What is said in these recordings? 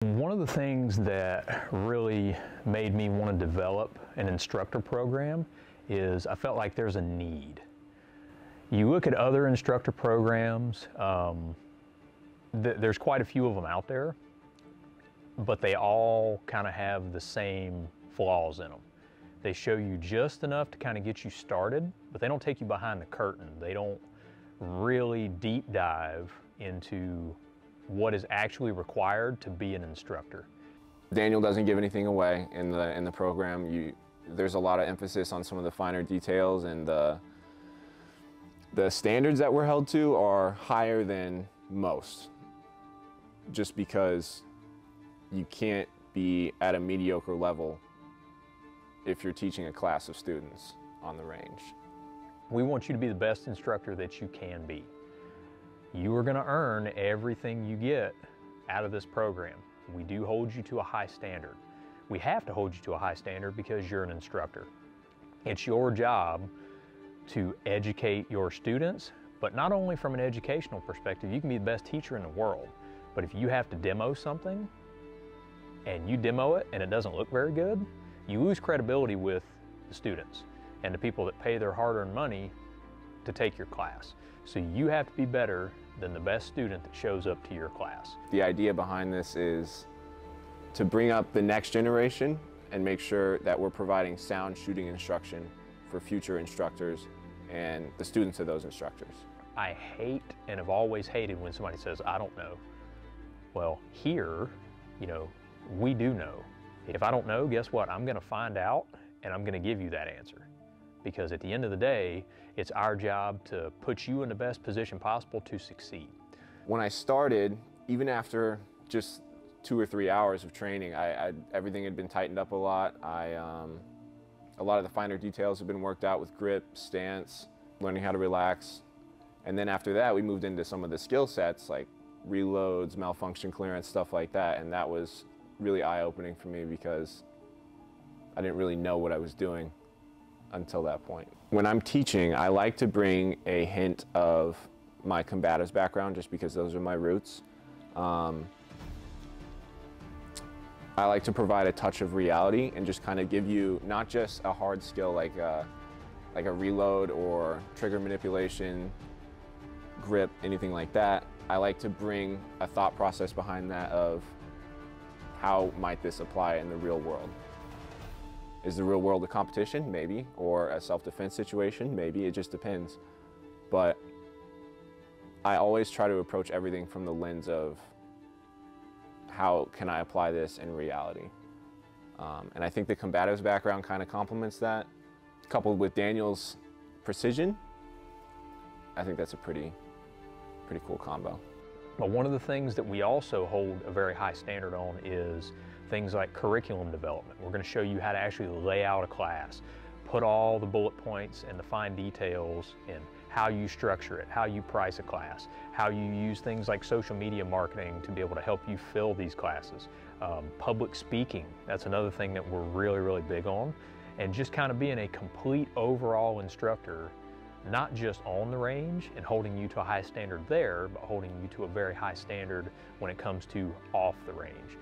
One of the things that really made me want to develop an instructor program is I felt like there's a need. You look at other instructor programs, there's quite a few of them out there, but they all kind of have the same flaws in them. They show you just enough to kind of get you started, but they don't take you behind the curtain. They don't really deep dive into what is actually required to be an instructor. Daniel doesn't give anything away in the program. There's a lot of emphasis on some of the finer details, and the standards that we're held to are higher than most, just because you can't be at a mediocre level if you're teaching a class of students on the range. We want you to be the best instructor that you can be. You are going to earn everything you get out of this program. We do hold you to a high standard. We have to hold you to a high standard because you're an instructor. It's your job to educate your students, but not only from an educational perspective. You can be the best teacher in the world, but if you have to demo something and you demo it and it doesn't look very good, you lose credibility with the students and the people that pay their hard-earned money to take your class. So you have to be better than the best student that shows up to your class. The idea behind this is to bring up the next generation and make sure that we're providing sound shooting instruction for future instructors and the students of those instructors. I hate and have always hated when somebody says, I don't know. Well, here, we do know. If I don't know, guess what? I'm gonna find out and I'm gonna give you that answer. Because at the end of the day, it's our job to put you in the best position possible to succeed. When I started, even after just 2 or 3 hours of training, everything had been tightened up a lot. A lot of the finer details have been worked out with grip, stance, learning how to relax. And then after that, we moved into some of the skill sets like reloads, malfunction clearance, stuff like that. And that was really eye-opening for me because I didn't really know what I was doing until that point. When I'm teaching, I like to bring a hint of my combatives background just because those are my roots. I like to provide a touch of reality and just kind of give you not just a hard skill like a reload or trigger manipulation, grip, anything like that. I like to bring a thought process behind that of how might this apply in the real world. Is the real world a competition? Maybe. Or a self-defense situation? Maybe. It just depends. But I always try to approach everything from the lens of how can I apply this in reality? And I think the combatives background kind of complements that. Coupled with Daniel's precision, I think that's a pretty cool combo. But one of the things that we also hold a very high standard on is things like curriculum development. We're going to show you how to actually lay out a class, put all the bullet points and the fine details in how you structure it, how you price a class, how you use things like social media marketing to be able to help you fill these classes. Public speaking, that's another thing that we're really big on. And just kind of being a complete overall instructor, not just on the range and holding you to a high standard there, but holding you to a very high standard when it comes to off the range.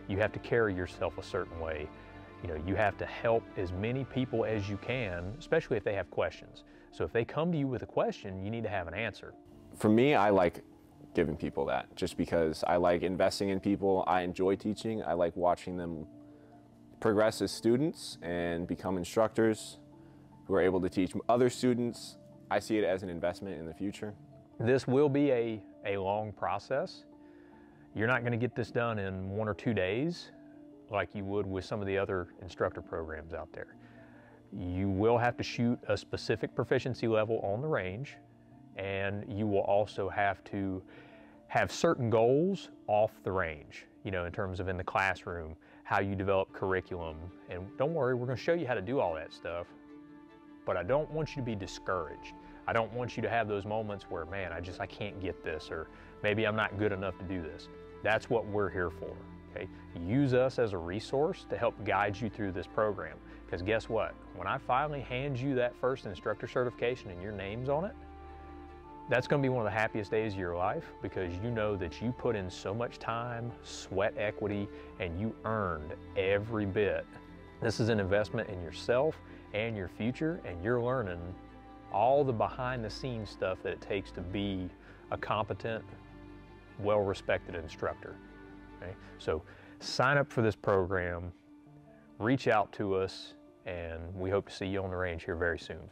You have to carry yourself a certain way. You have to help as many people as you can, especially if they have questions. So if they come to you with a question, you need to have an answer. For me, I like giving people that just because I like investing in people. I enjoy teaching. I like watching them progress as students and become instructors who are able to teach other students. I see it as an investment in the future. This will be a long process. You're not going to get this done in 1 or 2 days like you would with some of the other instructor programs out there. You will have to shoot a specific proficiency level on the range, and you will also have to have certain goals off the range, in terms of in the classroom, how you develop curriculum. And don't worry, we're going to show you how to do all that stuff, but I don't want you to be discouraged. I don't want you to have those moments where, man, I can't get this, or maybe I'm not good enough to do this. That's what we're here for, okay? Use us as a resource to help guide you through this program. Because guess what? When I finally hand you that first instructor certification and your name's on it, That's going to be one of the happiest days of your life, because you know that you put in so much time, sweat equity, and you earned every bit. This is an investment in yourself and your future, and you're learning all the behind-the-scenes stuff that it takes to be a competent, well-respected instructor. Okay? So sign up for this program, reach out to us, and we hope to see you on the range here very soon.